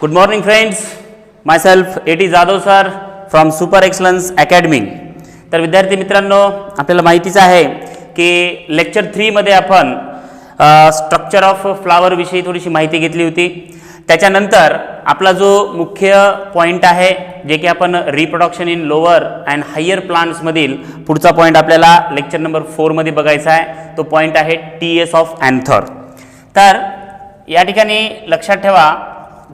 Good morning friends, myself A.T. Jadhav sir from super excellence academy. तर विद्यार्थी मित्रांनो, आपल्याला माहितीच आहे की लेक्चर 3 मध्ये आपण स्ट्रक्चर ऑफ फ्लावर विषयी थोडीशी माहिती घेतली होती. त्याच्यानंतर आपला जो मुख्य पॉईंट आहे जे की आपण reproduction in lower and higher plants मधील पुढचा पॉईंट आपल्याला लेक्चर नंबर 4 मध्ये बघायचा आहे. तो पॉईंट आहे TS ऑफ अँथर. तर या ठिकाणी लक्षात ठेवा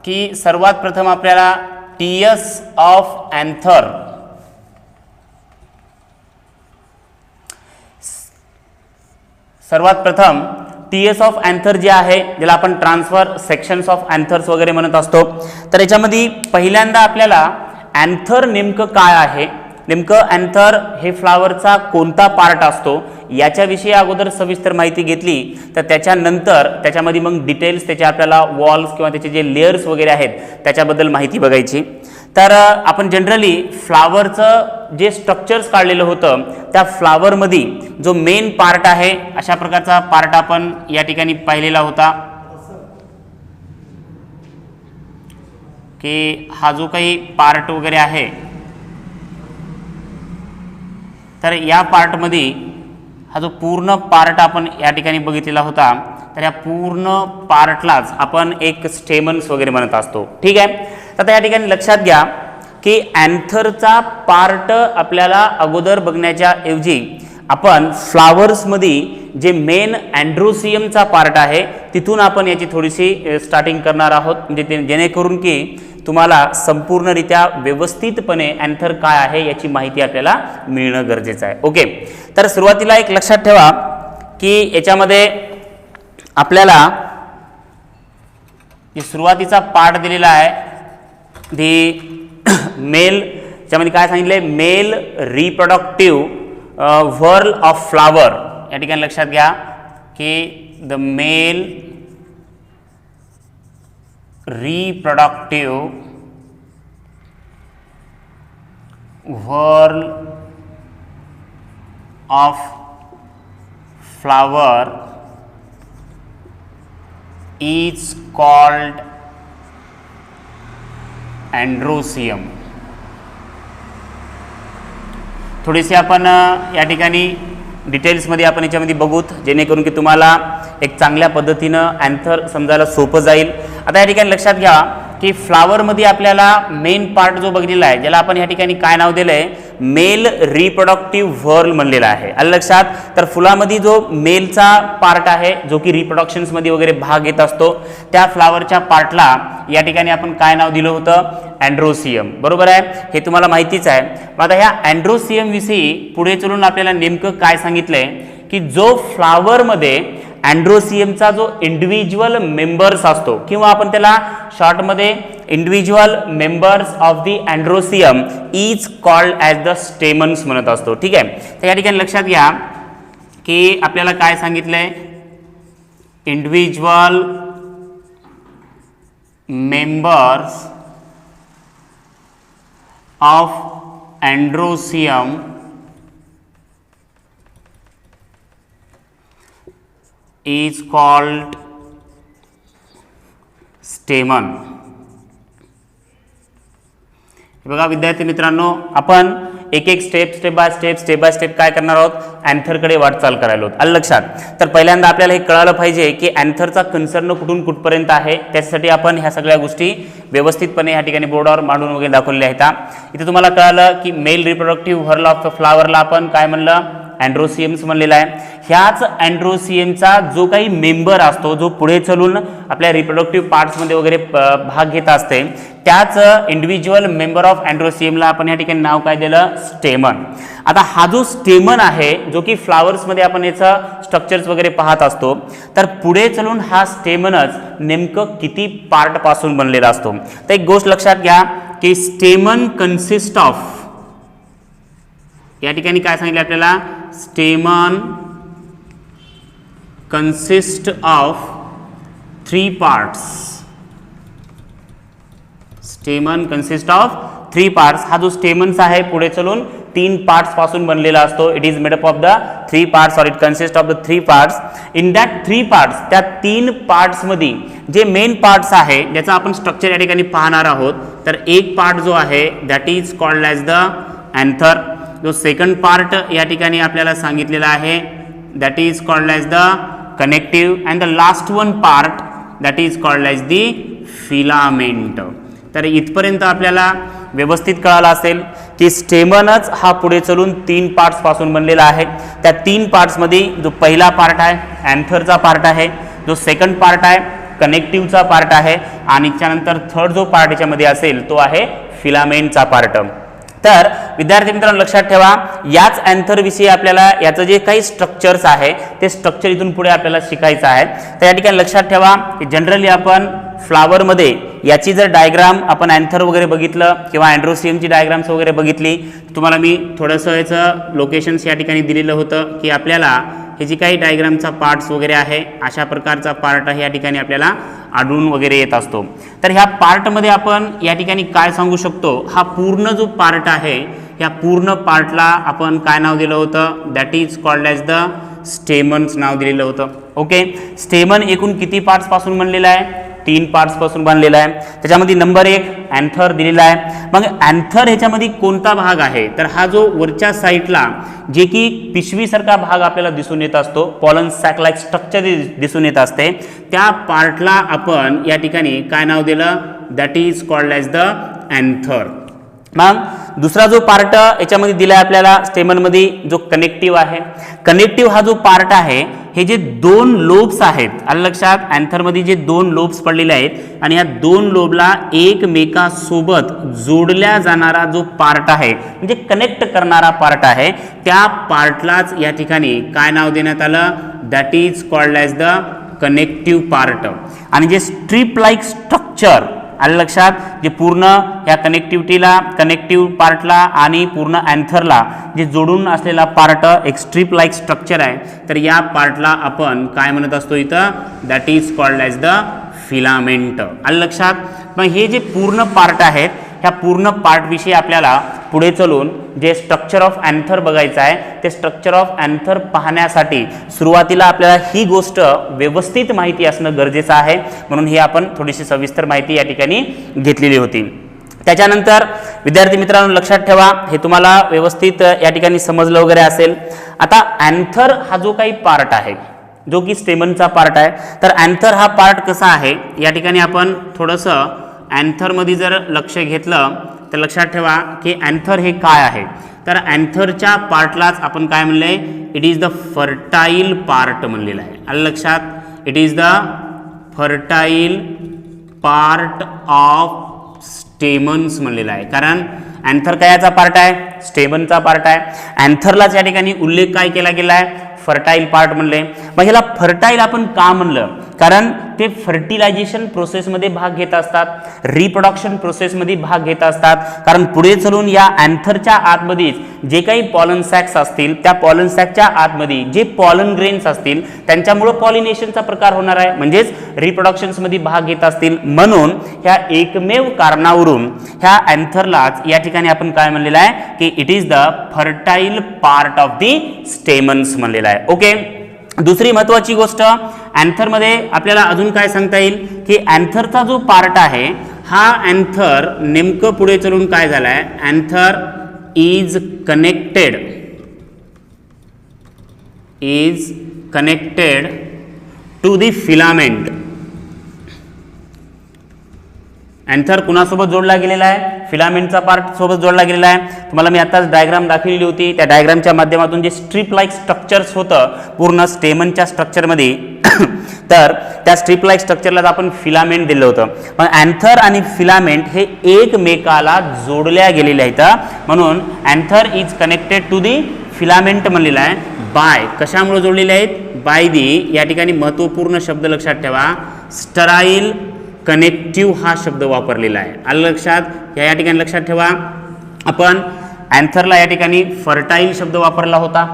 की सर्वात प्रथम आपल्याला TS of anther TS of anther जे आहे ज्याला आपण ट्रान्सफर सेक्शन्स ऑफ अँथर्स वगैरे म्हणत असतो. तर याच्यामध्ये पहिल्यांदा आपल्याला अँथर नेमकं काय आहे, नेमकं अँथर हे फ्लावरचा कोणता पार्ट असतो याच्याविषयी अगोदर सविस्तर माहिती घेतली. तर त्याच्यानंतर त्याच्यामध्ये मग डिटेल्स त्याचे आपल्याला वॉल्स किंवा त्याचे जे लेयर्स वगैरे आहेत त्याच्याबद्दल माहिती बघायची. तर आपण जनरली फ्लावरचं जे स्ट्रक्चर्स काढलेलं होतं त्या फ्लावरमध्ये जो मेन पार्ट आहे अशा प्रकारचा पार्ट आपण या ठिकाणी पाहिलेला होता की हा जो काही पार्ट वगैरे आहे तर या पार्टमध्ये हा जो पूर्ण पार्ट आपण या ठिकाणी बघितलेला होता तर या पूर्ण पार्टलाच आपण एक स्टेमन्स वगैरे म्हणत असतो. ठीक आहे. आता या ठिकाणी लक्षात घ्या की अँथरचा पार्ट आपल्याला अगोदर बघण्याच्या ऐवजी आपण फ्लावर्समध्ये जे मेन अँड्रोसियमचा पार्ट आहे तिथून आपण याची थोडीशी स्टार्टिंग करणार आहोत, म्हणजे जेणेकरून की तुम्हाला संपूर्णरित्या व्यवस्थितपणे अँथर काय आहे याची माहिती आपल्याला मिळणं गरजेचं आहे. ओके. तर सुरुवातीला एक लक्षात ठेवा की याच्यामध्ये आपल्याला जे सुरुवातीचा पार्ट दिलेला आहे दी मेल, त्याच्यामध्ये काय सांगितले, male reproductive whorl of flower. या ठिकाणी लक्षात घ्या की the male reproductive whorl of flower is called androecium. थोडीशी आपण या ठिकाणी डिटेल्समध्ये आपण याच्यामध्ये बघूत जेणेकरून की तुम्हाला एक चांगल्या पद्धतीनं अँथर समजायला सोपं जाईल. आता या ठिकाणी लक्षात घ्या की फ्लावरमध्ये आपल्याला मेन पार्ट जो बघलेला आहे ज्याला आपण या ठिकाणी काय नाव दिलं आहे, मेल रिप्रोडक्टिव्ह व्हर्ल म्हणलेला आहे. आलं लक्षात. तर फुलामध्ये जो मेलचा पार्ट आहे जो की रिप्रोडक्शन्समध्ये वगैरे भाग घेत असतो त्या फ्लावरच्या पार्टला या ठिकाणी आपण काय नाव दिलं होतं, अँड्रोसियम. बरोबर आहे, हे तुम्हाला माहितीच आहे. आता ह्या अँड्रोसियम विषयी पुढे चलून आपल्याला नेमकं काय सांगितलंय की जो फ्लावरमध्ये अँड्रोसियमचा जो इंडिव्हिज्युअल मेंबर्स असतो किंवा आपण त्याला शॉर्टमध्ये individual members of the androecium is called as the stamens म्हणत असतो. ठीक आहे. तर या ठिकाणी लक्षात घ्या की आपल्याला काय सांगितलंय, individual members of androecium is called stamen. बघा विद्यार्थी मित्रांनो, आपण एक स्टेप बाय स्टेप काय करणार आहोत, अँथरकडे वाटचाल करायला आहोत. आलं लक्षात. तर पहिल्यांदा आपल्याला हे कळालं पाहिजे की अँथरचा कन्सर्न कुठून कुठपर्यंत आहे. त्यासाठी आपण ह्या सगळ्या गोष्टी व्यवस्थितपणे या ठिकाणी बोर्डावर मांडून वगैरे दाखवलेल्या आहेत. इथे तुम्हाला कळालं की mail reproductive whorl of the फ्लावरला आपण काय म्हणलं, अँड्रोसियम्स म्हणलेला आहे. ह्याच अँड्रोसियमचा जो काही मेंबर असतो जो पुढे चलून आपल्या रिप्रोडक्टिव्ह पार्ट्समध्ये वगैरे भाग घेत असते त्याच इंडिव्हिज्युअल मेंबर ऑफ अँड्रोसियमला आपण या ठिकाणी नाव काय दिलं, स्टेमन. आता हा जो स्टेमन आहे जो की फ्लावर्समध्ये आपण याचं स्ट्रक्चर्स वगैरे पाहत असतो तर पुढे चलून हा स्टेमनच नेमकं किती पार्ट पासून बनलेला असतो. तर एक गोष्ट लक्षात घ्या की स्टेमन कन्सिस्ट ऑफ, या ठिकाणी काय सांगितलं आपल्याला, स्टेमन consist of 3 parts. स्टेमन consist of 3 parts. हा जो स्टेमन्स आहे पुढे चलून 3 पार्ट्स पासून बनलेला असतो. It is made up of the 3 parts, और it consist of the 3 parts. In that 3 parts, त्या 3 पार्ट्स मध्ये जे मेन पार्ट्स आहे ज्याचा आपण स्ट्रक्चर या ठिकाणी पाहणार आहोत, तर एक पार्ट जो आहे that is called as the anther. जो सेकंड पार्ट या ठिकाणी आपल्याला सांगितलेला आहे that is called as the connective, and the last one part that is called as the filament. तर इथपर्यंत आपल्याला व्यवस्थित कळालं असेल की स्टेमनच हा पुढे चलून 3 पार्ट्स पासून बनलेला आहे. त्या 3 पार्ट्समध्ये जो पहिला पार्ट आहे अँथरचा पार्ट आहे, जो सेकंड पार्ट आहे कनेक्टिव्हचा पार्ट आहे, आणि त्यानंतर थर्ड जो पार्ट याच्यामध्ये असेल तो आहे फिलामेंटचा पार्ट. तर विद्यार्थी मित्रांनो लक्षात ठेवा, याच अँथर विषयी आपल्याला याचं जे काही स्ट्रक्चर्स आहे ते स्ट्रक्चर इथून पुढे आपल्याला शिकायचं आहे. तर या ठिकाणी लक्षात ठेवा की जनरली आपण फ्लावरमध्ये याची जर डायग्राम आपण अँथर वगैरे बघितलं किंवा अँड्रोसियमची डायग्राम्स वगैरे बघितली, तुम्हाला मी थोडंसं याचं लोकेशन्स या ठिकाणी दिलेलं होतं की आपल्याला हे जी काही डायग्रामचा पार्ट्स वगैरे आहे अशा प्रकारचा पार्ट आहे या ठिकाणी आपल्याला आढळून वगैरे येत असतो. तर ह्या पार्टमध्ये आपण या ठिकाणी काय सांगू शकतो, हा पूर्ण जो पार्ट आहे या पूर्ण पार्टला आपण काय नाव दिलं होतं, that is called as the stamens नाव दिलेलं होतं. ओके, स्टेमन एकूण किती पार्ट्स पासून बनलेला आहे, 3 पार्ट्स पासून बनलेला आहे. त्याच्यामध्ये नंबर 1 अँथर दिलेला आहे. मग अँथर ह्याच्यामध्ये कोणता भाग आहे, तर हा जो वरच्या साईडला जे की पिशवीसारखा भाग आपल्याला दिसून येत असतो, पॉलन सॅक लाईक स्ट्रक्चर दिसून येत असते, त्या पार्टला आपण या ठिकाणी काय नाव दिलं, that is called as the anther. मग दुसरा जो पार्ट याच्यामध्ये दिला आहे आपल्याला स्टेमनमध्ये जो कनेक्टिव्ह आहे, कनेक्टिव्ह हा जो पार्ट आहे हे जे 2 लोब्स आहेत, आलं लक्षात, अँथरमध्ये जे 2 लोब्स पडलेले आहेत आणि या 2 लोबला एकमेकासोबत जोडल्या जाणारा जो पार्ट आहे म्हणजे कनेक्ट करणारा पार्ट आहे, त्या पार्टलाच या ठिकाणी काय नाव देण्यात आलं, that is called as the connective part. आणि जे स्ट्रीप लाईक स्ट्रक्चर, आलं लक्षात, जे पूर्ण ह्या कनेक्टिव्हिटीला, कनेक्टिव्ह पार्टला आणि पूर्ण अँथरला जे जोडून असलेला पार्ट एक स्ट्रीप लाईक स्ट्रक्चर आहे, तर या पार्टला आपण काय म्हणत असतो इथं, that is called as the filament. आलं लक्षात. मग हे जे पूर्ण पार्ट आहेत ह्या पूर्ण पार्टविषयी आपल्याला पुढे चलून जे स्ट्रक्चर ऑफ अँथर बघायचं आहे, ते स्ट्रक्चर ऑफ अँथर पाहण्यासाठी सुरुवातीला आपल्याला ही गोष्ट व्यवस्थित माहिती असणं गरजेचं आहे, म्हणून ही आपण थोडीशी सविस्तर माहिती या ठिकाणी घेतलेली होती. त्याच्यानंतर विद्यार्थी मित्रांनो लक्षात ठेवा, हे तुम्हाला व्यवस्थित या ठिकाणी समजलं वगैरे असेल. आता अँथर हा जो काही पार्ट आहे जो की स्टेमनचा पार्ट आहे, तर अँथर हा पार्ट कसा आहे या ठिकाणी आपण थोडंसं अँथरमध्ये जर लक्ष घेतलं तर लक्षात ठेवा की अँथर हे काय आहे, तर अँथरच्या पार्टलाच आपण काय म्हणले, it is the fertile part म्हणलेलं आहे. आलं लक्षात, it is the fertile part of stamens म्हणलेला आहे, कारण अँथर कायाचा पार्ट आहे, स्टेमनचा पार्ट आहे. अँथरलाच या ठिकाणी उल्लेख काय केला गेला आहे, फर्टाईल पार्ट म्हणले. मग ह्याला फर्टाईल आपण का म्हणलं, कारण ते फर्टिलायझेशन प्रोसेसमध्ये भाग घेत असतात, रिप्रोडक्शन प्रोसेसमध्ये भाग घेत असतात, कारण पुढे चलून या अँथरच्या आतमध्ये जे काही पॉलन सॅक्स असतील त्या पॉलन सॅकच्या आतमध्ये जे पॉलन ग्रेन्स असतील त्यांच्यामुळे पॉलिनेशनचा प्रकार होणार आहे, म्हणजेच रिप्रोडक्शन्समध्ये भाग घेत असतील. म्हणून ह्या एकमेव कारणावरून ह्या अँथरलाच या ठिकाणी आपण काय म्हणलेलं आहे की it is the fertile part of the stamens म्हणलेलं आहे. ओके, दुसरी महत्त्वाची गोष्ट अँथरमध्ये आपल्याला अजून काय सांगता येईल की अँथरचा जो पार्ट आहे हा अँथर नेमकं पुढे चलून काय झाला आहे, anther is connected to the filament. Anther कुणासोबत जोडला गेलेला आहे, फिलामेंटचा पार्ट सोबत जोडला गेलेला आहे. तुम्हाला मी आताच डायग्राम दाखवलेली होती, त्या डायग्रामच्या माध्यमातून जे स्ट्रीप लाईक स्ट्रक्चर्स होतं पूर्ण स्टेमनच्या स्ट्रक्चरमध्ये, तर त्या स्ट्रीप लाईक स्ट्रक्चरलाच आपण फिलामेंट दिलं होतं. पण अँथर आणि फिलामेंट हे एकमेकाला जोडल्या गेलेले आहेत, म्हणून anther is connected to the filament म्हणलेला आहे. बाय कशामुळे जोडलेले आहेत, बाय दी, या ठिकाणी महत्त्वपूर्ण शब्द लक्षात ठेवा, स्टराईल कनेक्टिव्ह हा शब्द वापरलेला आहे. आलं लक्षात, या ठिकाणी लक्षात ठेवा, आपण अँथरला या ठिकाणी फर्टाईल शब्द वापरला होता,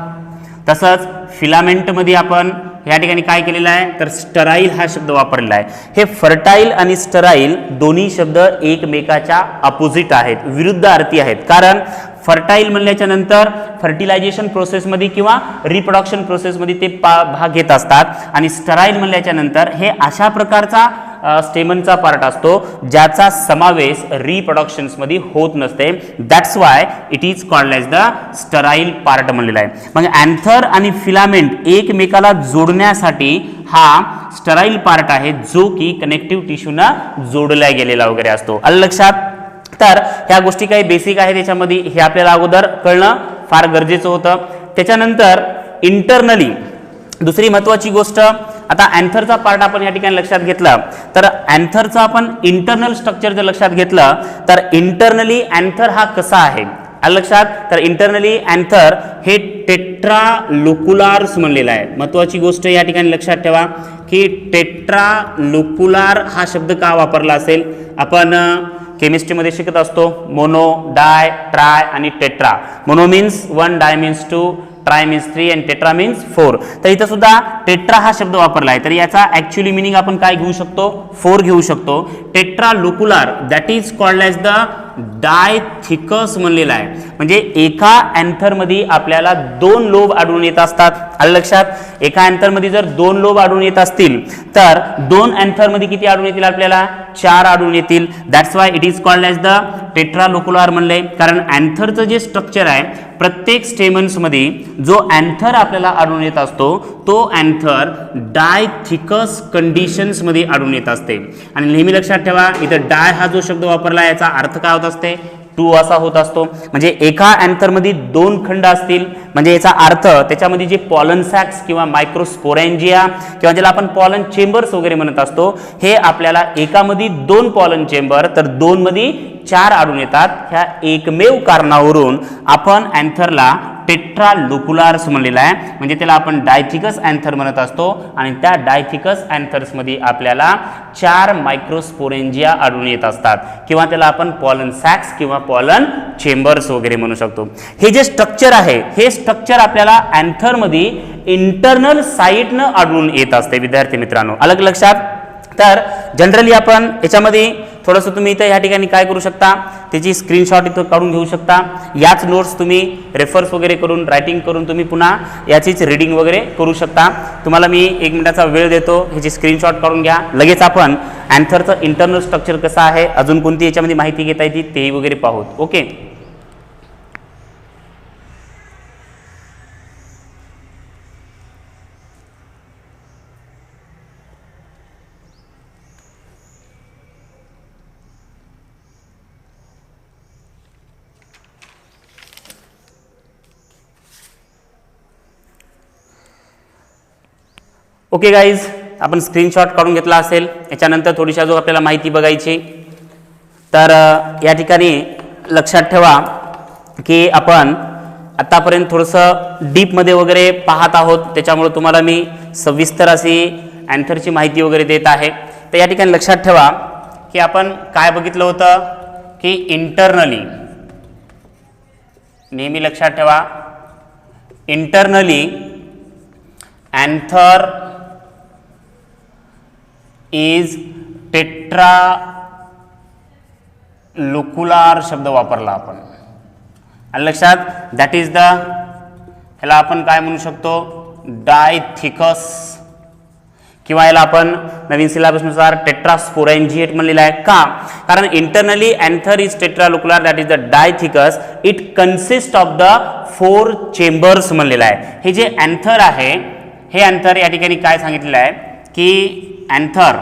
तसंच फिलामेंटमध्ये आपण या ठिकाणी काय केलेलं आहे तर स्टराईल हा शब्द वापरलेला आहे. हे फर्टाईल आणि स्टराईल दोन्ही शब्द एकमेकाच्या अपोजिट आहेत, विरुद्ध अर्थी आहेत, कारण फर्टाईल म्हणल्याच्या नंतर फर्टिलायझेशन प्रोसेसमध्ये किंवा रिप्रोडक्शन प्रोसेसमध्ये ते भाग घेत असतात, आणि स्टराईल म्हणल्याच्या नंतर हे अशा प्रकारचा स्टेमनचा पार्ट असतो ज्याचा समावेश रिप्रोडक्शन्समध्ये होत नसते. That's why it is called as the sterile part म्हणलेला आहे. मग अँथर आणि फिलामेंट एकमेकाला जोडण्यासाठी हा स्टराईल पार्ट आहे जो की कनेक्टिव्ह टिश्यूना जोडला गेलेला वगैरे असतो. आलं लक्षात? तर ह्या गोष्टी काही बेसिक आहे त्याच्यामध्ये, हे आपल्याला अगोदर कळणं फार गरजेचं होतं. त्याच्यानंतर इंटरनली दुसरी महत्त्वाची गोष्ट, आता अँथरचा पार्ट आपण या ठिकाणी लक्षात घेतला तर अँथरचा आपण इंटरनल स्ट्रक्चर जर लक्षात घेतलं तर इंटरनली अँथर हा कसा आहे आलं लक्षात? तर इंटरनली अँथर हे टेट्रालोक्युलार्स म्हणलेला आहे. महत्त्वाची गोष्ट या ठिकाणी लक्षात ठेवा की टेट्रालोक्युलार हा शब्द का वापरला असेल, आपण केमिस्ट्रीमध्ये शिकत असतो मोनो, डाय, ट्राय आणि टेट्रा. मोनो मीन्स 1, डाय मीन्स 2, ट्राय मीन्स 3 आणि टेट्रा मीन्स 4. तर इथं सुद्धा टेट्रा हा शब्द वापरला आहे, तर याचा ॲक्च्युअली मिनिंग आपण काय घेऊ शकतो? 4 घेऊ शकतो. Tetralocular that is called as the dithecous म्हणलेला आहे. म्हणजे एका अँथरमध्ये आपल्याला 2 लोब आढळून येत असतात. आलं लक्षात? एका अँथरमध्ये जर 2 लोब आढळून येत असतील तर 2 अँथरमध्ये किती आढळून येतील? आपल्याला 4 आढळून येतील. That's why it is called as the tetralocular म्हणले. कारण अँथरचं जे स्ट्रक्चर आहे प्रत्येक स्टेमन्समध्ये जो अँथर आपल्याला आढळून येत असतो तो अँथर डायथिकस कंडिशन्समध्ये आढळून येत असते. आणि नेहमी लक्षात ठेवा इथं डाय हा जो शब्द वापरला याचा अर्थ काय होत असते? 2 असा होत असतो. म्हणजे एका अँथरमध्ये 2 खंड असतील म्हणजे याचा अर्थ त्याच्यामध्ये जे पॉलन सॅक्स किंवा मायक्रोस्पोरेंजिया किंवा ज्याला आपण पॉलन चेंबर्स वगैरे म्हणत असतो हे आपल्याला एकामध्ये 2 पॉलन चेंबर तर 2 मध्ये 4 आढळून येतात. ह्या एकमेव कारणावरून आपण अँथरला टेट्रालोक्युलार्स म्हणलेला आहे. म्हणजे त्याला आपण डायथिकस अँथर म्हणत असतो आणि त्या डायथिकस अँथर्समध्ये आपल्याला 4 मायक्रोस्पोरेंजिया आढळून येत असतात किंवा त्याला आपण पॉलन सॅक्स किंवा पॉलन चेंबर्स वगैरे म्हणू शकतो. हे जे स्ट्रक्चर आहे हे स्ट्रक्चर आपल्याला अँथरमध्ये इंटरनल साईटनं आढळून येत असते. विद्यार्थी मित्रांनो अलग लक्षात? तर जनरली आपण याच्यामध्ये थोडंसं तुम्ही इथं या ठिकाणी काय करू शकता, त्याची स्क्रीनशॉट इथं काढून घेऊ शकता. याच नोट्स तुम्ही रेफर्स वगैरे करून रायटिंग करून तुम्ही पुन्हा याचीच रीडिंग वगैरे करू शकता. तुम्हाला मी 1 मिनिटाचा वेळ देतो, ह्याची स्क्रीनशॉट काढून घ्या. लगेच आपण अँथरचं इंटरनल स्ट्रक्चर कसं आहे, अजून कोणती याच्यामध्ये माहिती घेता येते तेही वगैरे पाहूत. ओके. ओके गाईज, आपण स्क्रीनशॉट काढून घेतला असेल. याच्यानंतर थोडीशी अजून आपल्याला माहिती बघायची. तर या ठिकाणी लक्षात ठेवा की आपण आतापर्यंत थोडंसं डीपमध्ये वगैरे पाहत आहोत, त्याच्यामुळे तुम्हाला मी सविस्तर अशी अँथरची माहिती वगैरे देत आहे. तर या ठिकाणी लक्षात ठेवा की आपण काय बघितलं होतं की इंटरनली, नेहमी लक्षात ठेवा इंटरनली अँथर इज टेट्रालोक्युलार शब्द वापरला आपण. आणि लक्षात दॅट इज द, ह्याला आपण काय म्हणू शकतो, डायथिकस किंवा याला आपण नवीन सिलेबसनुसार टेट्रास्पोरेंजिएट म्हणलेला आहे. का? कारण internally anther is tetralocular that is the dithecous. It consist of the 4 chambers म्हणलेला आहे. हे जे अँथर आहे हे अँथर या ठिकाणी काय सांगितलेलं आहे की anther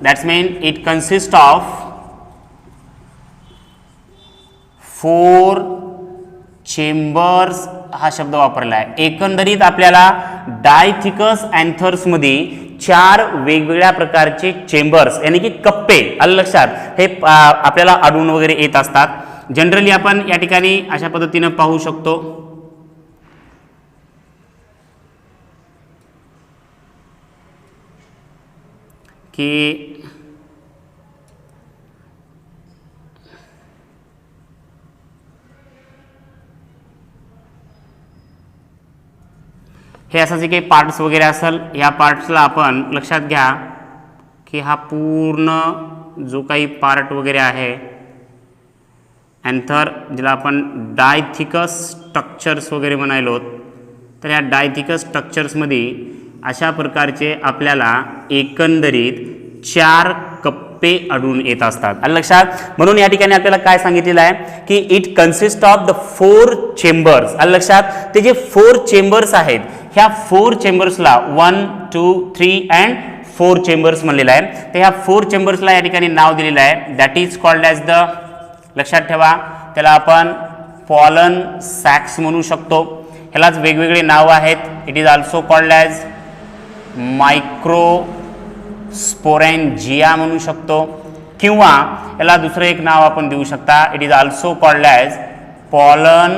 that's mean it consist of 4 chambers हा शब्द वापरला आहे. एकंदरीत आपल्याला डायथिकस अँथर्समध्ये 4 वेगवेगळ्या प्रकारचे चेंबर्स यानी की कप्पे, आलं लक्षात, हे आपल्याला आढळून वगैरे येत असतात. जनरली आपण या ठिकाणी अशा पद्धतीनं पाहू शकतो की हे असं जे काही पार्ट्स वगैरे असेल ह्या पार्ट्सला आपण लक्षात घ्या की हा पूर्ण जो काही पार्ट वगैरे आहे अँथर ज्याला आपण डायथिकस स्ट्रक्चर्स वगैरे म्हणायलो, तर ह्या डायथिकस स्ट्रक्चर्समध्ये अशा प्रकारचे आपल्याला एकंदरीत 4 कप्पे आढळून येत असतात. आलं लक्षात. म्हणून या ठिकाणी आपल्याला काय सांगितलेलं आहे की it consist of the 4 chambers. आलं लक्षात. ते जे 4 चेंबर्स आहेत ह्या 4 चेंबर्सला 1, 2, 3 अँड 4 चेंबर्स म्हणलेलं आहे. तर ह्या 4 चेंबर्सला या ठिकाणी नाव दिलेलं आहे, that is called as the, लक्षात ठेवा, त्याला आपण पॉलन सॅक्स म्हणू शकतो. ह्यालाच वेगवेगळे नाव आहेत. It is also called as microsporangia म्हणू शकतो, किंवा याला दुसरं एक नाव आपण देऊ शकता, it is also called as pollen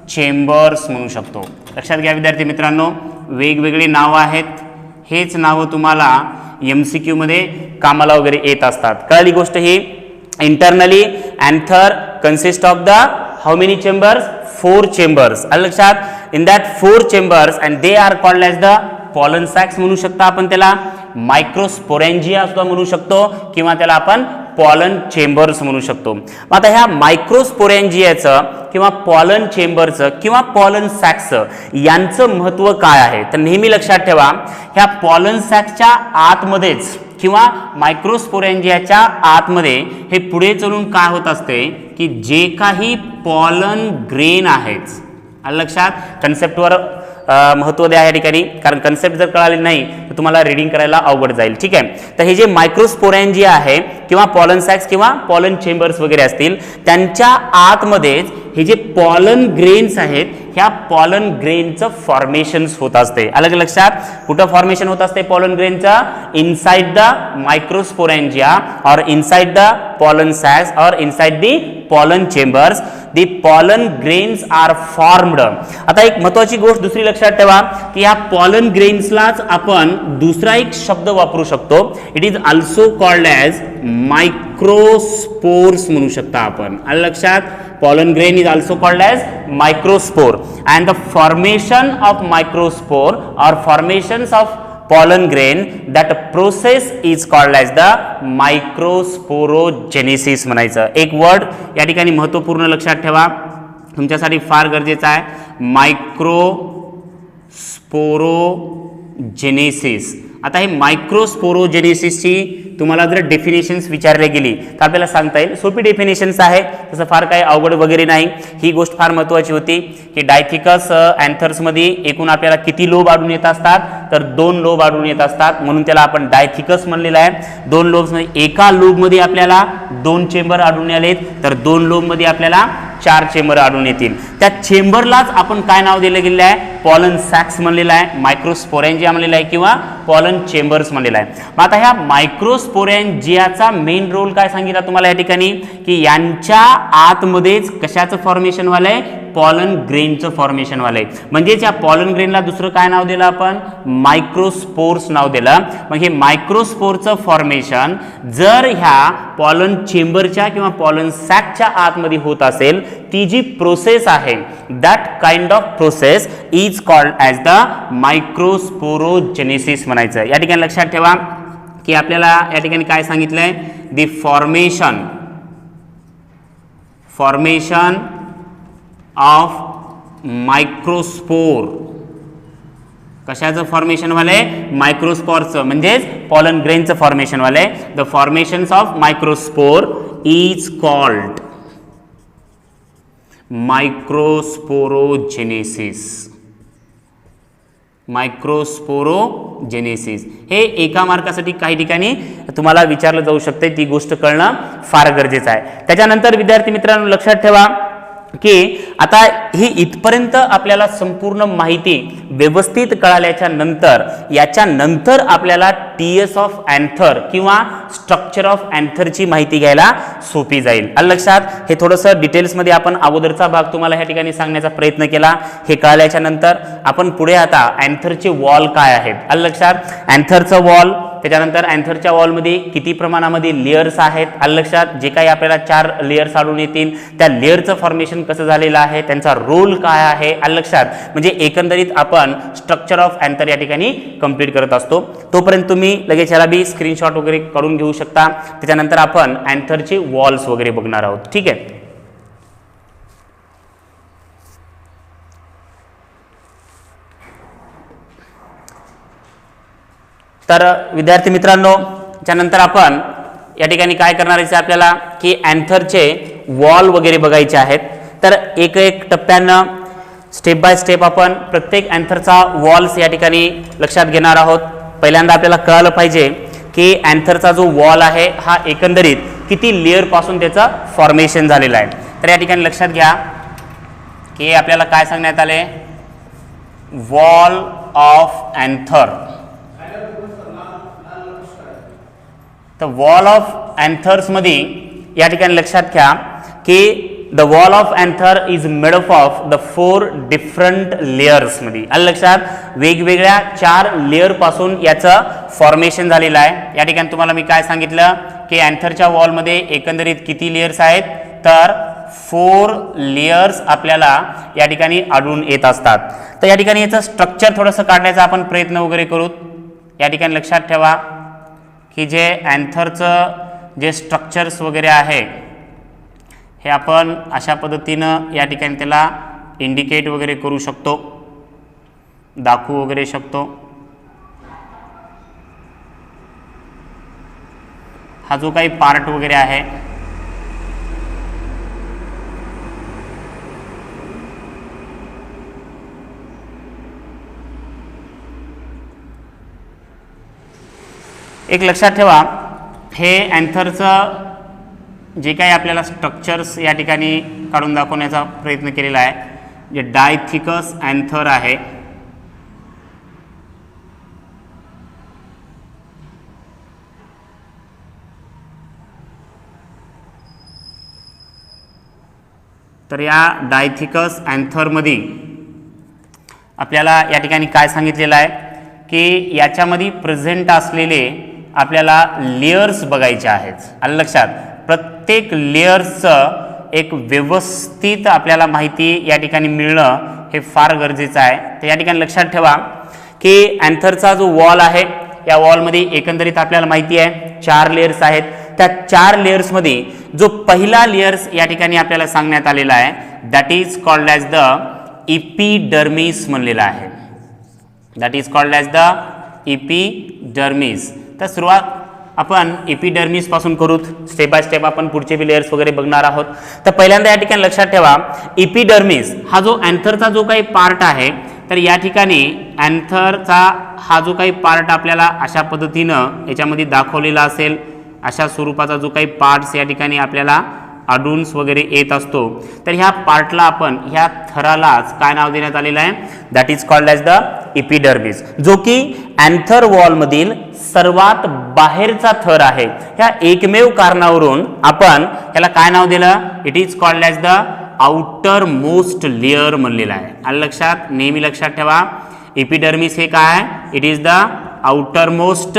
chambers म्हणू शकतो. लक्षात घ्या विद्यार्थी मित्रांनो, वेगवेगळी नावं आहेत. हेच नावं तुम्हाला MCQ मध्ये कामाला वगैरे येत असतात. कळली गोष्ट ही. Internally anther consist of the how many chambers, 4 chambers. आलं लक्षात. In that 4 chambers and they are called as the pollen sacs म्हणू शकता आपण त्याला, मायक्रोस्पोरेंजिया सुद्धा म्हणू शकतो, किंवा त्याला आपण पॉलन चेंबर्स म्हणू शकतो. मग आता ह्या मायक्रोस्पोरेंजियाचं किंवा पॉलन चेंबरचं किंवा पॉलन सॅक्सचं यांचं महत्त्व काय आहे, तर नेहमी लक्षात ठेवा, ह्या पॉलन सॅक्सच्या आतमध्येच किंवा मायक्रोस्पोरेंजियाच्या आतमध्ये हे पुढे चलून काय होत असते की जे काही पॉलन ग्रेन आहेत, आलं लक्षात. कन्सेप्टवर महत्त्व द्या या ठिकाणी, कारण कन्सेप्ट जर कळाले नाही तर तुम्हाला रीडिंग करायला अवघड जाईल. ठीक आहे. तर हे जे मायक्रोस्पोरेंजिया आहे किंवा पॉलन सॅक्स किंवा पॉलन चेंबर्स वगैरे असतील, त्यांच्या आतमध्येच हे जे पॉलन ग्रेन्स आहेत ह्या पॉलन ग्रेनचं फॉर्मेशन्स होत असते. अलग लक्षात. कुठं फॉर्मेशन होत असते पॉलन ग्रेनचं? इनसाइड द मायक्रोस्पोरेंजिया और इनसाइड द पॉलन सॅक्स और inside the pollen chambers the pollen grains are formed. आता एक महत्वाची गोष्ट दुसरी लक्षात ठेवा की या पॉलन ग्रेन्सलाच आपण दुसरा एक शब्द वापरू शकतो. It is also called as microspores म्हणू शकता आपण. आलं लक्षात. pollen grain is also called as microspore, and the formation of microspore or formations of pollen grain, that process is called as the microsporogenesis म्हणायचं. एक वर्ड या ठिकाणी महत्त्वपूर्ण लक्षात ठेवा, तुमच्यासाठी फार गरजेचं आहे, मायक्रोस्पोरोजेनेसिस. आता हे मायक्रोस्पोरोजेनेसिसची तुम्हाला जर डेफिनेशन्स विचारली गेली तर आपल्याला सांगता येईल. सोपी डेफिनेशन्स आहे, तसं फार काही अवघड वगैरे नाही. ही गोष्ट फार महत्त्वाची होती की डायथिकस अँथर्समध्ये एकूण आपल्याला किती लोब आढळून येत असतात, तर 2 लोब आढळून येत असतात, म्हणून त्याला आपण डायथिकस म्हणलेलं आहे. 2 लोब्समध्ये एका लोबमध्ये आपल्याला 2 चेंबर आढळून आलेत, तर 2 लोबमध्ये आपल्याला 4 चेंबर आढळून येतील. त्या चेंबरलाच आपण काय नाव दिलं गेलेलं आहे? पॉलन सॅक्स म्हणलेलं आहे, मायक्रोस्पोरेंजिया म्हणलेलं आहे किंवा पॉलन चेंबर्स म्हणलेलं आहे. मग आता ह्या मायक्रोस्पोरेंजियाचा मेन रोल काय सांगितला तुम्हाला या ठिकाणी की यांच्या आतमध्येच कशाचं फॉर्मेशन व्हायलंय? पॉलन ग्रेनचं फॉर्मेशन व्हायलंय. म्हणजेच या पॉलन ग्रेनला दुसरं काय नाव दिलं आपण? मायक्रोस्पोर्स नाव दिलं. मग हे मायक्रोस्पोरचं फॉर्मेशन जर ह्या पॉलन चेंबरच्या किंवा पॉलन सॅकच्या आतमध्ये होत असेल, ती जी प्रोसेस आहे that kind of process is called as the microsporogenesis म्हणायचं. या ठिकाणी लक्षात ठेवा की आपल्याला या ठिकाणी काय सांगितलंय? The formation of microspore. कशाचं फॉर्मेशन व्हालंय? मायक्रोस्पोरचं, म्हणजेच पॉलन ग्रेनचं फॉर्मेशन व्हालंय. The formations of microspore is called microsporogenesis. Microsporogenesis हे एका मार्कासाठी काही ठिकाणी तुम्हाला विचारलं जाऊ शकते, ती गोष्ट कळणं फार गरजेचं आहे. त्याच्यानंतर विद्यार्थी मित्रांनो लक्षात ठेवा की आता ही इथपर्यंत आपल्याला संपूर्ण माहिती व्यवस्थित कळाल्याच्या नंतर याच्यानंतर आपल्याला TS ऑफ अँथर किंवा स्ट्रक्चर ऑफ अँथरची माहिती घ्यायला सोपी जाईल. आलं लक्षात. हे थोडंसं डिटेल्समध्ये आपण अगोदरचा भाग तुम्हाला ह्या ठिकाणी सांगण्याचा प्रयत्न केला. हे कळाल्याच्या नंतर आपण पुढे आता अँथरचे वॉल काय आहेत, आलं लक्षात. अँथरचं वॉल, त्याच्यानंतर अँथरच्या वॉलमध्ये किती प्रमाणामध्ये लेयर्स आहेत, आलं लक्षात. जे काही आपल्याला 4 लेयर्स आढळून येतील, त्या लेयरचं फॉर्मेशन कसं झालेलं आहे, त्यांचा रोल काय आहे, आलं लक्षात. म्हणजे एकंदरीत आपण स्ट्रक्चर ऑफ अँथर या ठिकाणी कंप्लीट करत असतो. तोपर्यंत तुम्ही लगेच ह्याला बी स्क्रीनशॉट वगैरे काढून घेऊ शकता. त्याच्यानंतर आपण अँथरचे वॉल्स वगैरे बघणार आहोत. ठीक आहे. तर विद्यार्थी मित्रांनो, त्यानंतर आपण या ठिकाणी काय करणार आहे आपल्याला की अँथरचे वॉल वगैरे बघायचे आहेत. तर एक एक टप्प्यानं स्टेप बाय स्टेप आपण प्रत्येक अँथरचा वॉल्स या ठिकाणी लक्षात घेणार आहोत. पहिल्यांदा आपल्याला कळालं पाहिजे की अँथरचा जो वॉल आहे हा एकंदरीत किती लेअर पासून त्याचं फॉर्मेशन झालेलं आहे. तर या ठिकाणी लक्षात घ्या की आपल्याला काय सांगण्यात आले, वॉल ऑफ अँथर. तर वॉल ऑफ अँथर्स मध्ये या ठिकाणी लक्षात घ्या की the wall of anther is made up of the 4 different layers मध्ये. आलं लक्षात, वेगवेगळ्या 4 लेअर पासून याचं फॉर्मेशन झालेलं आहे. या ठिकाणी तुम्हाला मी काय सांगितलं की अँथरच्या वॉलमध्ये एकंदरीत किती लेयर्स आहेत, तर 4 लेयर्स आपल्याला या ठिकाणी आढळून येत असतात. तर या ठिकाणी याचं स्ट्रक्चर थोडंसं काढण्याचा आपण प्रयत्न वगैरे करू. या ठिकाणी लक्षात ठेवा की जे अँथरचं जे स्ट्रक्चर्स वगैरे आहे हे आपण अशा पद्धतीनं या ठिकाणी त्याला इंडिकेट वगैरे करू शकतो, दाखवू वगैरे शकतो. हा जो काही पार्ट वगैरे आहे एक लक्षात ठेवा, हे अँथरचं जे काही आपल्याला स्ट्रक्चर्स या ठिकाणी काढून दाखवण्याचा प्रयत्न केलेला आहे, जे डायथिकस अँथर आहे तर या डायथिकस अँथरमध्ये आपल्याला या ठिकाणी काय सांगितलेलं आहे की याच्यामध्ये प्रेझेंट असलेले आपल्याला लेयर्स बघायचे आहेत. आलं लक्षात, प्रत्येक लेयर्सचं एक व्यवस्थित आपल्याला माहिती या ठिकाणी मिळणं हे फार गरजेचं आहे. तर या ठिकाणी लक्षात ठेवा की अँथरचा जो वॉल आहे या वॉलमध्ये एकंदरीत आपल्याला माहिती आहे 4 लेयर्स आहेत. त्या 4 लेयर्समध्ये जो पहिला लेयर्स या ठिकाणी आपल्याला सांगण्यात आलेला आहे that is called as the epidermis म्हणलेला आहे. That is called as the epidermis. तर सुरुवात आपण एपिडर्मिस पासून करू, स्टेप बाय स्टेप आपण पुढचे बी लेयर्स वगैरे बघणार आहोत. तर पहिल्यांदा या ठिकाणी लक्षात ठेवा, एपिडर्मिस हा जो अँथरचा जो काही पार्ट आहे, तर या ठिकाणी अँथरचा हा जो काही पार्ट आपल्याला अशा पद्धतीनं याच्यामध्ये दाखवलेला असेल, अशा स्वरूपाचा जो काही पार्ट्स या ठिकाणी आपल्याला आढळून वगैरे येत असतो. तर ह्या पार्टला आपण ह्या थरालाच काय नाव देण्यात आलेलं आहे, that is called as the epidermis, जो की अँथर वॉलमधील सर्वात बाहेरचा थर आहे. ह्या एकमेव कारणावरून आपण याला काय नाव दिलं, it is called as the outermost layer म्हणलेला आहे. आलं लक्षात, नेहमी लक्षात ठेवा एपिडर्मिस हे काय, it is the outermost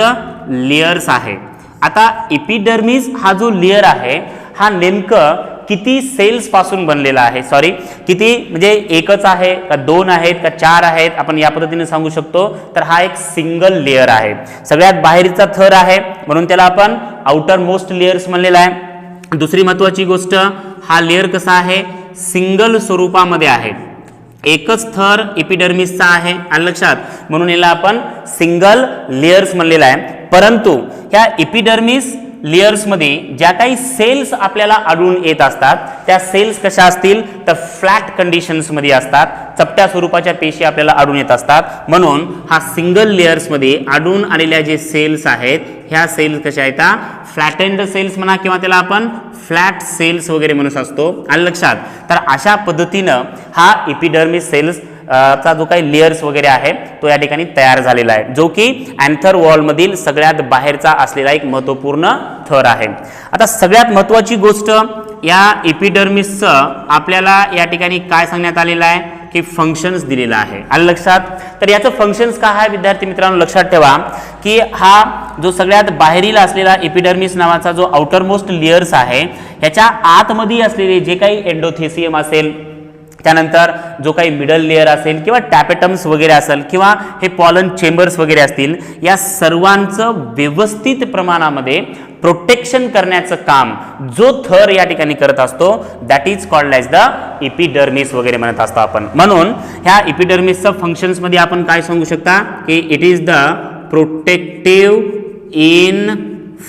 layers आहे. आता एपिडर्मिस हा जो लेअर आहे हा नेमकं किती सेल्स पासून बनलेला आहे, सॉरी किती म्हणजे एकच आहे का 2 आहेत का 4 आहेत, आपण या पद्धतीने सांगू शकतो. तर हा एक सिंगल लेअर आहे, सगळ्यात बाहेरचा थर आहे म्हणून त्याला आपण आउटर मोस्ट लेयर्स म्हणलेला आहे. दुसरी महत्वाची गोष्ट, हा लेअर कसा आहे, सिंगल स्वरूपामध्ये आहे, एकच थर एपिडर्मिसचा आहे. आलं लक्षात, म्हणून याला आपण सिंगल लेयर्स म्हणलेला आहे. परंतु ह्या एपिडर्मिस लेयर्समध्ये ज्या काही सेल्स आपल्याला आढळून येत असतात त्या सेल्स कशा असतील तर फ्लॅट कंडिशन्समध्ये असतात, चपट्या स्वरूपाच्या पेशी आपल्याला आढळून येत असतात. म्हणून हा सिंगल लेयर्समध्ये आढळून आलेल्या जे सेल्स आहेत ह्या सेल्स कशा आहेत, फ्लॅटेंड सेल्स म्हणा किंवा त्याला आपण फ्लॅट सेल्स वगैरे म्हणत असतो. आलं लक्षात. तर अशा पद्धतीनं हा एपिडर्मिस सेल्स चा जो काही लेयर्स वगैरे आहे तो या ठिकाणी तयार झालेला आहे, जो की अँथर वॉलमधील सगळ्यात बाहेरचा असलेला एक महत्त्वपूर्ण थर आहे. आता सगळ्यात महत्त्वाची गोष्ट, या एपिडर्मिसचं आपल्याला या ठिकाणी काय सांगण्यात आलेलं आहे की फंक्शन्स दिलेला आहे. आलं लक्षात. तर याचं फंक्शन्स काय आहे विद्यार्थी मित्रांनो, लक्षात ठेवा की हा जो सगळ्यात बाहेरील असलेला एपिडर्मिस नावाचा जो आउटर मोस्ट लेयर्स आहे ह्याच्या आतमध्ये असलेले जे काही एंडोथेसियम असेल, त्यानंतर जो काही मिडल लेअर असेल किंवा टॅपेटम्स वगैरे असेल किंवा हे पॉलन चेंबर्स वगैरे असतील, या सर्वांचं व्यवस्थित प्रमाणामध्ये प्रोटेक्शन करण्याचं काम जो थर या ठिकाणी करत असतो that is called as the epidermis वगैरे म्हणत असतो आपण. म्हणून ह्या एपिडर्मिसचं फंक्शन्समध्ये आपण काय सांगू शकता की it is the protective in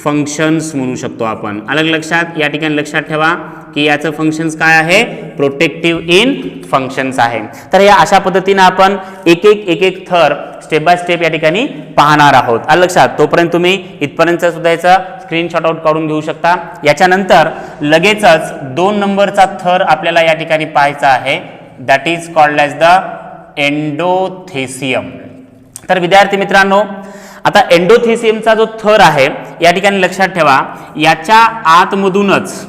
functions म्हणू शकतो आपण. अलग लक्षात या ठिकाणी लक्षात ठेवा की याचं फंक्शन्स काय आहे, प्रोटेक्टिव्ह इन फंक्शन्स आहे. तर या अशा पद्धतीने आपण एक एक थर स्टेप बाय स्टेप या ठिकाणी पाहणार आहोत. अलग लक्षात. तोपर्यंत तुम्ही इथपर्यंत सुद्धा याचा स्क्रीनशॉट आउट काढून घेऊ शकता. याच्यानंतर लगेचच 2 नंबरचा थर आपल्याला या ठिकाणी पाहायचा आहे, that is called as the endothecium. तर विद्यार्थी मित्रांनो, आता एंडोथेसियमचा जो थर आहे या ठिकाणी लक्षात ठेवा, याच्या आतमधूनच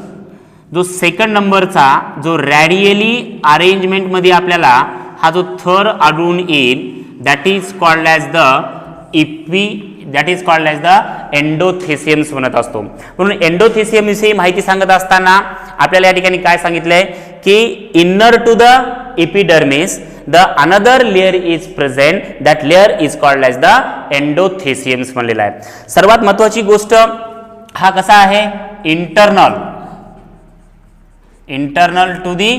जो सेकंड नंबरचा जो रॅडियली अरेंजमेंट मध्ये आपल्याला हा जो थर आढळून येईल, that is called as the endotheciums म्हणत असतो. म्हणून एंडोथेसियम विषयी माहिती सांगत असताना आपल्याला या ठिकाणी काय सांगितलंय की inner to the epidermis the another layer is present, that layer is called as the endothesiums म्हणलेला आहे. सर्वात महत्वाची गोष्ट हा कसा आहे, इंटरनल टू दी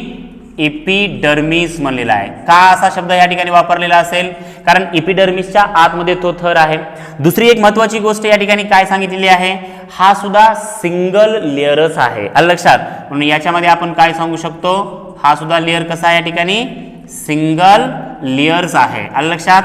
एपिडर्मिस म्हणलेला आहे. का असा शब्द या ठिकाणी वापरलेला असेल, कारण एपिडर्मिसच्या आतमध्ये तो थर आहे. दुसरी एक महत्वाची गोष्ट या ठिकाणी काय सांगितलेली आहे, हा सुद्धा सिंगल लेअरच आहे. अलग लक्षात. म्हणून याच्यामध्ये आपण काय सांगू शकतो, हा सुद्धा लेअर कसा आहे या ठिकाणी, सिंगल लेयर्स आहे. अलग लक्षात.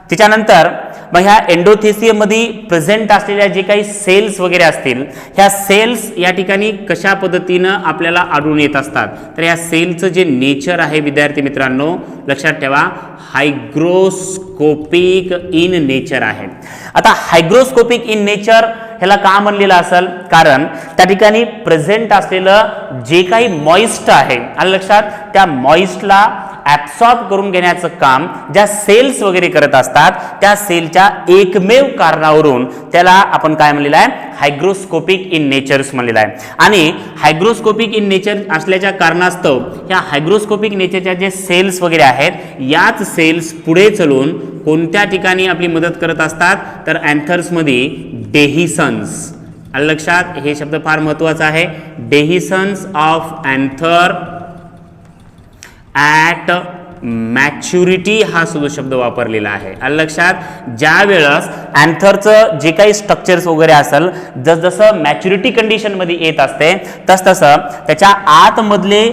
त्याच्यानंतर मग ह्या एंडोथेसियम मध्ये प्रेझेंट असलेल्या जे काही सेल्स वगैरे असतील, ह्या सेल्स या ठिकाणी कशा पद्धतीनं आपल्याला आढळून येत असतात, तर या सेलचं जे नेचर आहे विद्यार्थी मित्रांनो लक्षात ठेवा, हायग्रोस्कोपिक इन नेचर आहे. आता हायग्रोस्कोपिक इन नेचर ह्याला का म्हणलेलं असेल, कारण त्या ठिकाणी प्रेझेंट असलेलं जे काही मॉइस्ट आहे, अलग लक्षात, त्या मॉइस्टला ऍब्सॉर्ब करून घेण्याचं काम ज्या सेल्स वगैरे करत असतात, त्या सेलच्या एकमेव कारणावरून त्याला आपण काय म्हणलेलं आहे, हायग्रोस्कोपिक इन नेचर्स म्हणलेलं आहे. आणि हायग्रोस्कोपिक इन नेचर असल्याच्या कारणास्तव ह्या हायग्रोस्कोपिक नेचरच्या जे सेल्स वगैरे आहेत, याच सेल्स पुढे चलून कोणत्या ठिकाणी आपली मदत करत असतात, तर अँथर्समध्ये डेहिसन्स. अलग लक्षात. हे शब्द फार महत्वाचा आहे. डेहिसन्स ऑफ अँथर ॲट मॅच्युरिटी हा सुद्धा शब्द वापरलेला आहे. अलग लक्षात. ज्या वेळेस अँथरचं जे काही स्ट्रक्चर्स वगैरे असेल, जसजसं मॅच्युरिटी कंडिशनमध्ये येत असते, तसतसं त्याच्या आतमधले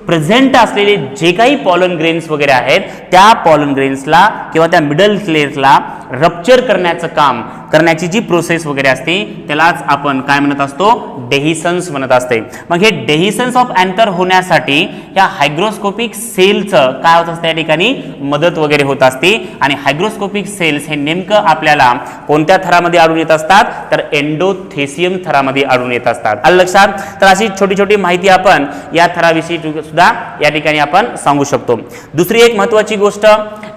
प्रेझेंट असलेले जे काही पॉलन ग्रेन्स वगैरे आहेत, त्या पॉलन ग्रेन्सला किंवा त्या मिडल लेयर्सला रप्चर करण्याचं काम करण्याची जी प्रोसेस वगैरे असते, त्यालाच आपण काय म्हणत असतो, डेहिसन्स म्हणत असते. मग हे डेहिसन्स ऑफ अँथर होण्यासाठी या हायग्रोस्कोपिक सेलचं काय होत असते, या ठिकाणी मदत वगैरे होत असते. आणि हायग्रोस्कोपिक सेल्स हे नेमकं आपल्याला कोणत्या थरामध्ये आढळून येत असतात, तर एंडोथेसियम थरामध्ये आढळून येत असतात. अलग लक्षात. तर अशी छोटी छोटी माहिती आपण या थराविषयी सुद्धा या ठिकाणी आपण सांगू शकतो. दुसरी एक महत्वाची गोष्ट,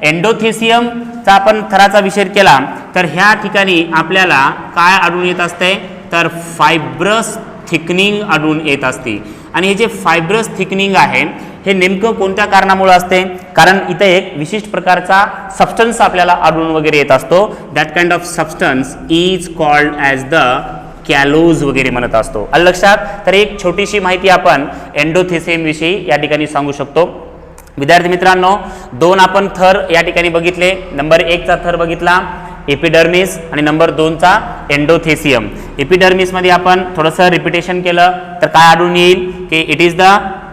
एंडोथेसियमचा आपण थराचा विचार केला तर ह्या ठिकाणी आपल्याला काय आढळून येत असते, तर फायब्रस थिकनिंग आढळून येत असते. आणि हे जे फायब्रस थिकनिंग आहे हे नेमकं कोणत्या कारणामुळे असते, कारण इथे एक विशिष्ट प्रकारचा सबस्टन्स आपल्याला आढळून वगैरे येत असतो. That kind of substance is called as the callose वगैरे म्हणत असतो. अलग लक्षात. तर एक छोटीशी माहिती आपण एंडोथेसियम विषयी या ठिकाणी सांगू शकतो. विद्यार्थी मित्रांनो, 2 आपण थर या ठिकाणी बघितले. नंबर 1 चा थर बघितला एपिडर्मिस आणि नंबर 2 चा एंडोथेसियम. एपिडर्मिस मध्ये आपण थोडंसं रिपिटेशन केलं तर काय आढळून येईल की it is the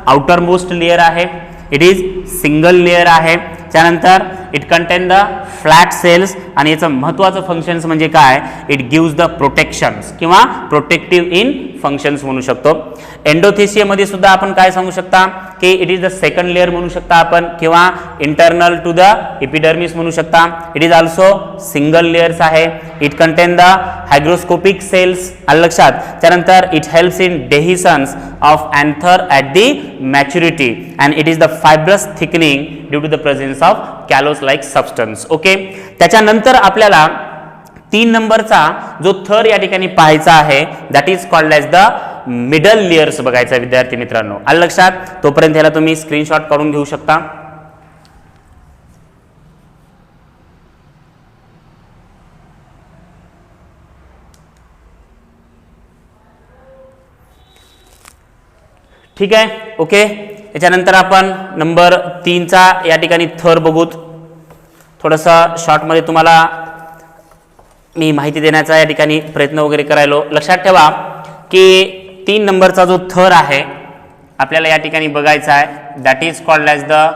outermost layer आहे, इट इज सिंगल लेअर आहे. त्यानंतर it contain the flat cells आणि याचं महत्त्वाचं फंक्शन्स म्हणजे काय, इट गिव्स द प्रोटेक्शन्स किंवा प्रोटेक्टिव्ह इन फंक्शन्स म्हणू शकतो. एंडोथेसियम मध्ये सुद्धा आपण काय सांगू शकता की it is the second layer म्हणू शकता आपण, किंवा इंटरनल टू द एपिडर्मिस म्हणू शकता. It is also single layers आहे. It contain the hygroscopic cells. अलग लक्षात. त्यानंतर it helps in dehiscence of anther at the maturity and it is the fibrous thickening due to the presence of callose like substance. Okay. त्याच्यानंतर आपल्याला 3 नंबरचा जो थर या ठिकाणी पाहायचा आहे, that is called as the middle layers बघायचा विद्यार्थी मित्रांनो. अलग लक्षात. तोपर्यंत ह्याला तुम्ही स्क्रीनशॉट काढून घेऊ शकता. ठीक आहे. ओके. याच्यानंतर आपण नंबर 3 चा या ठिकाणी थर बघूत. थोडंसं शॉर्टमध्ये तुम्हाला मी माहिती देण्याचा या ठिकाणी प्रयत्न वगैरे करायलो. लक्षात ठेवा की 3 नंबरचा जो थर आहे आपल्याला या ठिकाणी बघायचा आहे, that is called as the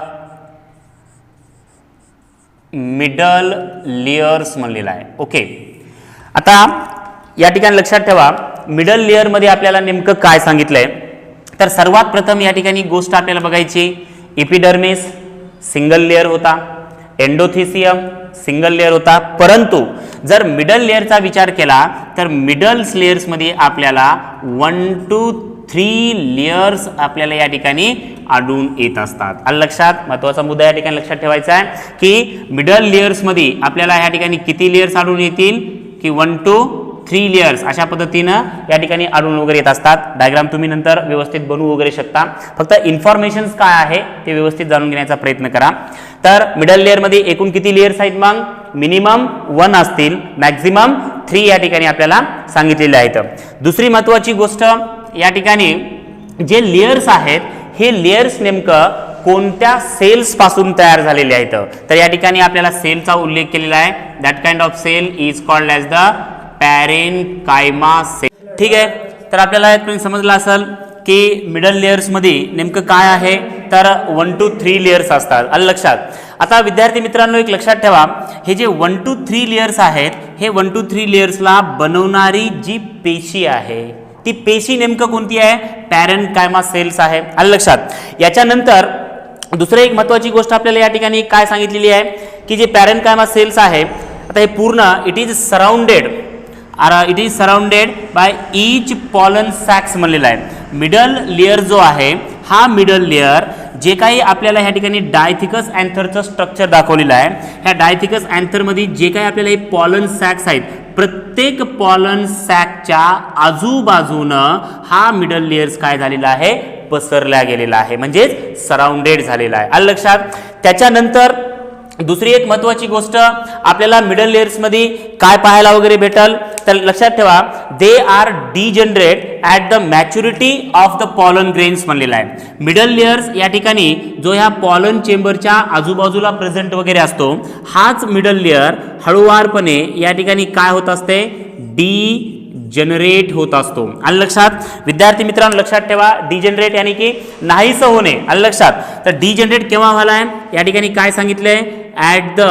middle layers म्हणलेला आहे. ओके, आता या ठिकाणी लक्षात ठेवा मिडल लेअरमध्ये आपल्याला नेमकं काय सांगितलंय. तर सर्वात प्रथम या ठिकाणी गोष्ट आपल्याला बघायची, एपिडर्मिस सिंगल लेअर होता, एंडोथिसियम सिंगल लेअर होता. परंतु जर मिडल लेअरचा विचार केला तर मिडल लेयर्समध्ये आपल्याला 1 to 3 लेयर्स आपल्याला या ठिकाणी आढळून येत असतात. आलं लक्षात. महत्त्वाचा मुद्दा या ठिकाणी लक्षात ठेवायचा आहे की मिडल लेयर्समध्ये आपल्याला या ठिकाणी किती लेयर्स आढळून येतील की 1 to 3 लेयर्स अशा पद्धतीनं या ठिकाणी आढळून वगैरे येत असतात. डायग्राम तुम्ही नंतर व्यवस्थित बनवू वगैरे शकता. फक्त इन्फॉर्मेशन्स काय आहे ते व्यवस्थित जाणून घेण्याचा प्रयत्न करा. तर मिडल लेअरमध्ये एकूण किती लेयर्स आहेत, मग मिनिमम 1 असतील, मॅक्झिमम 3 या ठिकाणी आपल्याला सांगितलेले आहेत. दुसरी महत्त्वाची गोष्ट या ठिकाणी जे लेयर्स आहेत हे लेयर्स नेमकं कोणत्या सेल्स पासून तयार झालेले आहेत. तर या ठिकाणी आपल्याला सेलचा उल्लेख केलेला आहे. That kind of cell is called as the parenchyma cell. ठीक आहे, तर आपल्याला यातून समजलं असेल की मिडल लेयर्समध्ये नेमकं काय आहे, तर 1 to 3 लेयर्स असतात. आलं लक्षात. आता विद्यार्थी मित्रांनो एक लक्षात ठेवा, हे जे 1 to 3 लेयर्स आहेत हे 1 to 3 लेयर्सला बनवणारी जी पेशी आहे ती पेशी नेमकं कोणती आहे, पॅरेनकायमा सेल्स आहे. आलं लक्षात. याच्यानंतर दुसरी एक महत्त्वाची गोष्ट आपल्याला या ठिकाणी काय सांगितलेली आहे की जे पॅरेनकायमा सेल्स आहे आता हे पूर्ण it is surrounded by each pollen sacs म्हणलेला आहे. मिडल लेअर जो आहे हा मिडल लेअर जे काही आपल्याला ह्या ठिकाणी डायथिकस अँथरचं स्ट्रक्चर दाखवलेलं आहे, ह्या डायथिकस अँथरमध्ये जे काही आपल्याला हे पॉलन सॅक्स आहेत प्रत्येक पॉलन सॅकच्या आजूबाजूनं हा मिडल लेयर्स काय झालेला आहे, पसरला गेलेला आहे, म्हणजेच सराउंडेड झालेला आहे. आलं लक्षात. त्याच्यानंतर दुसरी एक महत्त्वाची गोष्ट आपल्याला मिडल लेयर्समध्ये काय पाहायला वगैरे भेटल, तर लक्षात ठेवा they are degenerate at the maturity of the pollen grains म्हणलेला आहे. मिडल लेयर्स या ठिकाणी जो ह्या पॉलन चेंबरच्या आजूबाजूला प्रेझेंट वगैरे असतो हाच मिडल लेयर हळूवारपणे या ठिकाणी काय होत असते, जनरेट होत असतो. आलं लक्षात. विद्यार्थी मित्रांनो लक्षात ठेवा डिजनरेट यानी की नाहीसं होणे. आलं लक्षात. तर डिजनरेट केव्हा व्हायला आहे या ठिकाणी काय सांगितलंय, ॲट द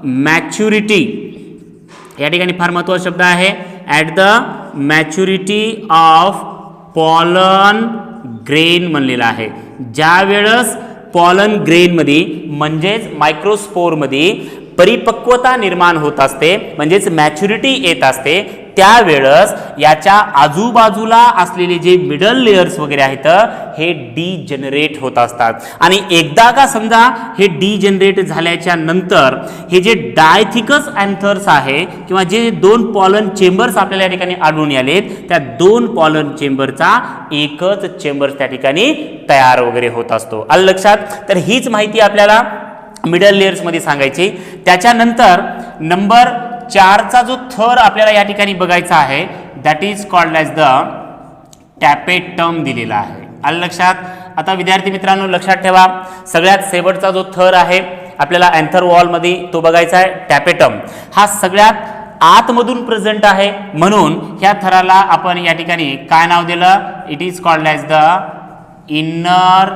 मॅच्युरिटी, या ठिकाणी फार महत्त्वाचा शब्द आहे, at the maturity of pollen grain म्हणलेला आहे. ज्या वेळेस पॉलन ग्रेनमध्ये म्हणजेच मायक्रोस्पोरमध्ये परिपक्वता निर्माण होत असते म्हणजेच मॅच्युरिटी येत असते त्यावेळेस याच्या आजूबाजूला असलेले जे मिडल लेयर्स वगैरे आहेत हे डिजनरेट होत असतात. आणि एकदा का समजा हे डिजनरेट झाल्याच्या नंतर हे जे डायथिकस अँथर्स आहे किंवा जे 2 पॉलन चेंबर्स आपल्याला या ठिकाणी आढळून आलेत त्या 2 पॉलन चेंबरचा एकच चेंबर त्या ठिकाणी तयार वगैरे होत असतो. आलं लक्षात. तर हीच माहिती आपल्याला मिडल लेयर्समध्ये सांगायची. त्याच्यानंतर नंबर 4चा जो थर आपल्याला या ठिकाणी बघायचा आहे that is called as the tapetum दिलेला आहे. आलं लक्षात. आता विद्यार्थी मित्रांनो लक्षात ठेवा सगळ्यात शेवटचा जो थर आहे आपल्याला अँथर वॉलमध्ये तो बघायचा आहे. टॅपेटम हा सगळ्यात आतमधून प्रेझेंट आहे म्हणून ह्या थराला आपण या ठिकाणी काय नाव दिलं, it is called as the inner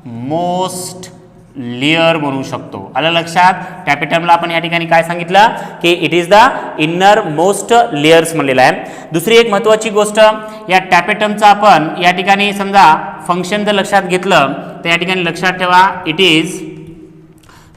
most layer म्हणू शकतो. आलं लक्षात. टॅपेटमला आपण या ठिकाणी काय सांगितलं की it is the innermost layers म्हणलेला आहे. दुसरी एक महत्त्वाची गोष्ट या टॅपेटमचा आपण या ठिकाणी समजा फंक्शन जर लक्षात घेतलं तर या ठिकाणी लक्षात ठेवा इट इज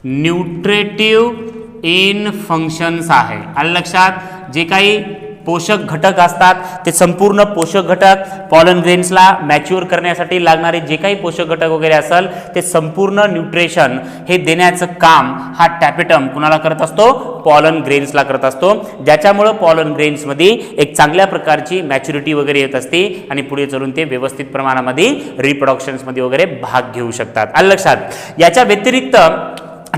न्यूट्रेटिव्ह इन फंक्शन्स आहे. आलं लक्षात. जे काही पोषक घटक असतात ते संपूर्ण पोषक घटक पॉलन ग्रेन्सला मॅच्युअर करण्यासाठी लागणारे जे काही पोषक घटक वगैरे असेल ते संपूर्ण न्यूट्रिशन हे देण्याचं काम हा टॅपेटम कुणाला करत असतो, पॉलन ग्रेन्सला करत असतो. ज्याच्यामुळं पॉलन ग्रेन्समध्ये एक चांगल्या प्रकारची मॅच्युरिटी वगैरे येत असते आणि पुढे चलून ते व्यवस्थित प्रमाणामध्ये रिप्रोडक्शन्समध्ये वगैरे भाग घेऊ शकतात. आलं लक्षात. याच्या व्यतिरिक्त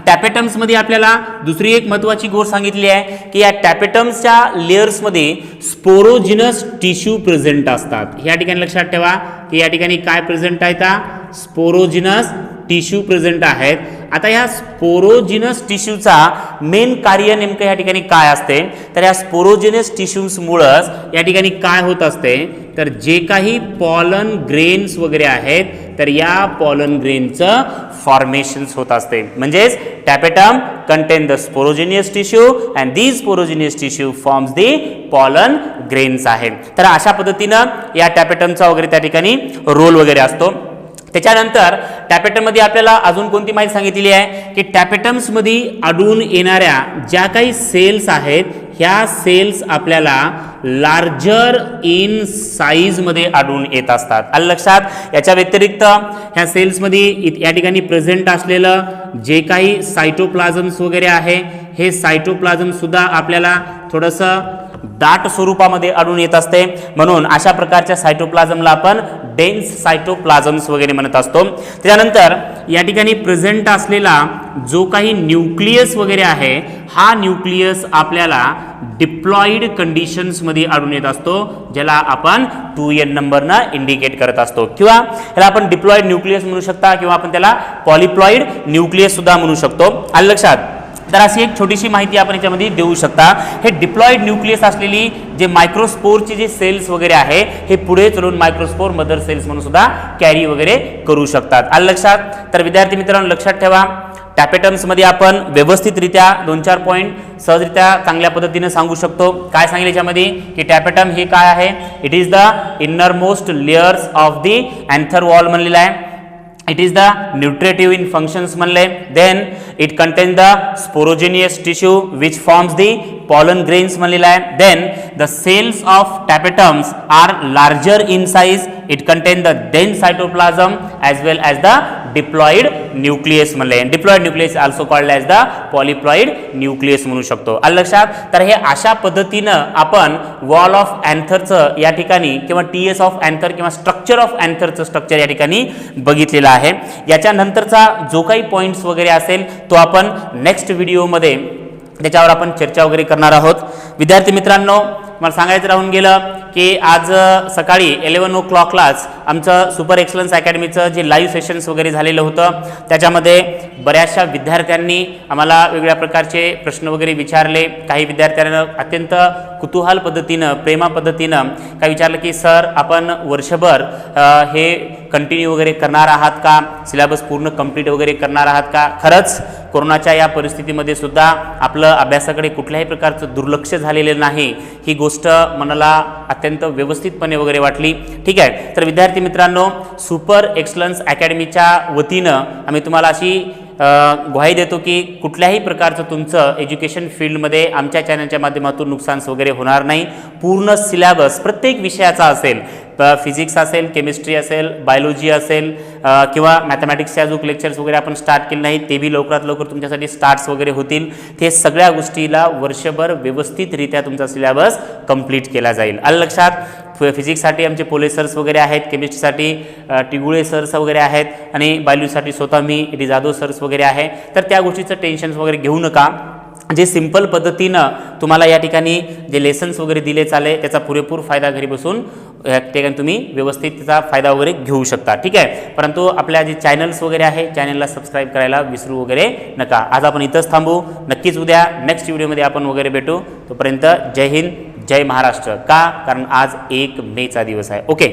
टॅपेटम्समध्ये आपल्याला दुसरी एक महत्त्वाची गोष्ट सांगितली आहे की या टॅपेटम्सच्या लेयर्समध्ये स्पोरोजिनस टिश्यू प्रेझेंट असतात. या ठिकाणी लक्षात ठेवा की या ठिकाणी काय प्रेझेंट आहेत, स्पोरोजिनस टिश्यू प्रेझेंट आहेत आता ह्या स्पोरोजिनस टिश्यूचा मेन कार्य नेमकं या ठिकाणी काय असते, तर या स्पोरोजिनस टिश्यूजमुळंच या ठिकाणी काय होत असते, तर जे काही पॉलन ग्रेन्स वगैरे आहेत तर या पॉलन ग्रेनचं फॉर्मेशन्स होत असते. म्हणजेच tapetum contain the sporogenous tissue and these sporogenous tissue forms the pollen grains आहे. तर अशा पद्धतीनं या टॅपेटमचा वगैरे त्या ठिकाणी रोल वगैरे असतो. त्याच्यानंतर टॅपेटममध्ये आपल्याला अजून कोणती माहिती सांगितलेली आहे की टॅपेटम्समध्ये आढळून येणाऱ्या ज्या काही सेल्स आहेत ह्या सेल्स आपल्याला लार्जर इन साईजमध्ये आढळून येत असतात. आलं लक्षात. याच्या व्यतिरिक्त ह्या सेल्समध्ये या ठिकाणी प्रेझेंट असलेलं जे काही सायटोप्लाझम्स वगैरे आहे हे सायटोप्लाझम सुद्धा आपल्याला थोडंसं दाट स्वरूपामध्ये आढळून येत असते. म्हणून अशा प्रकारच्या सायटोप्लाझमला आपण डेन्स सायटोप्लाझम्स वगैरे म्हणत असतो. त्याच्यानंतर या ठिकाणी प्रेझेंट असलेला जो काही न्यूक्लियस वगैरे आहे हा न्यूक्लियस आपल्याला डिप्लॉइड कंडिशन्समध्ये आढळून येत असतो, ज्याला आपण 2n नंबरनं इंडिकेट करत असतो. किंवा याला आपण डिप्लॉइड न्यूक्लियस म्हणू शकता किंवा आपण त्याला पॉलिप्लॉइड न्यूक्लियस सुद्धा म्हणू शकतो. आलं लक्षात. तर अशी एक छोटीशी माहिती आपण याच्यामध्ये देऊ शकता. हे डिप्लॉइड न्यूक्लियस असलेली जे मायक्रोस्पोरचे जे सेल्स वगैरे आहे हे पुढे चलून मायक्रोस्पोर मदर सेल्स म्हणून सुद्धा कॅरी वगैरे करू शकतात. आलं लक्षात. तर विद्यार्थी मित्रांनो लक्षात ठेवा, टॅपेटम्समध्ये आपण व्यवस्थितरित्या 2-4 पॉईंट सहजरित्या चांगल्या पद्धतीने सांगू शकतो. काय सांगेल याच्यामध्ये की टॅपेटम हे काय आहे, it is the innermost layers of the anther wall म्हणलेला आहे. It is the nutritive in functions म्हणले. Then it contains the sporogenous tissue which forms the pollen grains म्हणलेला आहे. Then the cells of tapetums are larger in size. It contains the dense cytoplasm as well as the diploid nucleus म्हणले. Diploid nucleus also called as the polyploid nucleus म्हणू शकतो. आलं लक्षात. तर हे अशा पद्धतीनं आपण वॉल ऑफ अँथरचं या ठिकाणी किंवा TS ऑफ अँथर किंवा स्ट्रक्चर ऑफ अँथरचं स्ट्रक्चर या ठिकाणी बघितलेलं आहे. याच्यानंतरचा जो काही पॉईंट्स वगैरे असेल तो आपण नेक्स्ट व्हिडिओमध्ये त्याच्यावर आपण चर्चा वगैरे करणार आहोत. विद्यार्थी मित्रांनो मला सांगायचं राहून गेलं की आज सकाळी 11 o'clockलाच आमचं सुपर एक्सलन्स अकॅडमीचं जे लाईव्ह सेशन्स वगैरे झालेलं होतं त्याच्यामध्ये बऱ्याचशा विद्यार्थ्यांनी आम्हाला वेगवेगळ्या प्रकारचे प्रश्न वगैरे विचारले. काही विद्यार्थ्यांना अत्यंत कुतूहल पद्धतीनं प्रेमा पद्धतीनं काय विचारलं की सर आपण वर्षभर हे कंटिन्यू वगैरे करणार आहात का, सिलेबस पूर्ण कंप्लीट वगैरे करणार आहात का. खरंच कोरोनाच्या या परिस्थितीमध्ये सुद्धा आपलं अभ्यासाकडे कुठल्याही प्रकारचं दुर्लक्ष झालेलं नाही ही गोष्ट मनाला अत्यंत व्यवस्थितपणे वगैरे वाटली. ठीक आहे. तर विद्यार्थी मित्रांनो सुपर एक्सलन्स अकॅडमीच्या वतीनं आम्ही तुम्हाला अशी ग्वाही देतो की कुठल्याही प्रकारचं तुमचं एज्युकेशन फील्डमध्ये आमच्या चॅनलच्या माध्यमातून नुकसान वगैरे होणार नाही. पूर्ण सिलेबस प्रत्येक विषयाचा असेल, फिजिक्स असेल, केमिस्ट्री असेल, बायोलॉजी असेल किंवा मॅथमॅटिक्सच्या जो लेक्चर्स वगैरे आपण स्टार्ट केले नाहीत ते बी लवकरात लवकर तुमच्यासाठी स्टार्ट्स वगैरे होतील. ते सगळ्या गोष्टीला वर्षभर व्यवस्थितरित्या तुमचा सिलेबस कंप्लीट केला जाईल. आलं लक्षात. फिजिक्ससाठी आमचे पोले सर्स वगैरे आहेत, केमिस्ट्रीसाठी टिगुळे सर्स वगैरे आहेत आणि बायोलॉजीसाठी स्वतः मी इट जाधव सर्स वगैरे आहे. तर त्या गोष्टीचं टेन्शन वगैरे घेऊ नका. जे सिंपल पद्धतीनं तुम्हाला या ठिकाणी जे लेसन्स वगैरे दिले चाले त्याचा पुरेपूर फायदा घरी बसून या ठिकाणी तुम्ही व्यवस्थित त्याचा फायदा वगैरे घेऊ शकता. ठीक आहे. परंतु आपल्या जे चॅनल्स वगैरे आहे चॅनलला सबस्क्राईब करायला विसरू वगैरे नका. आज आपण इथंच थांबू. नक्कीच उद्या नेक्स्ट व्हिडिओमध्ये आपण वगैरे भेटू. तोपर्यंत जय हिंद, जय महाराष्ट्र. का, कारण आज 1 मेचा दिवस आहे. ओके.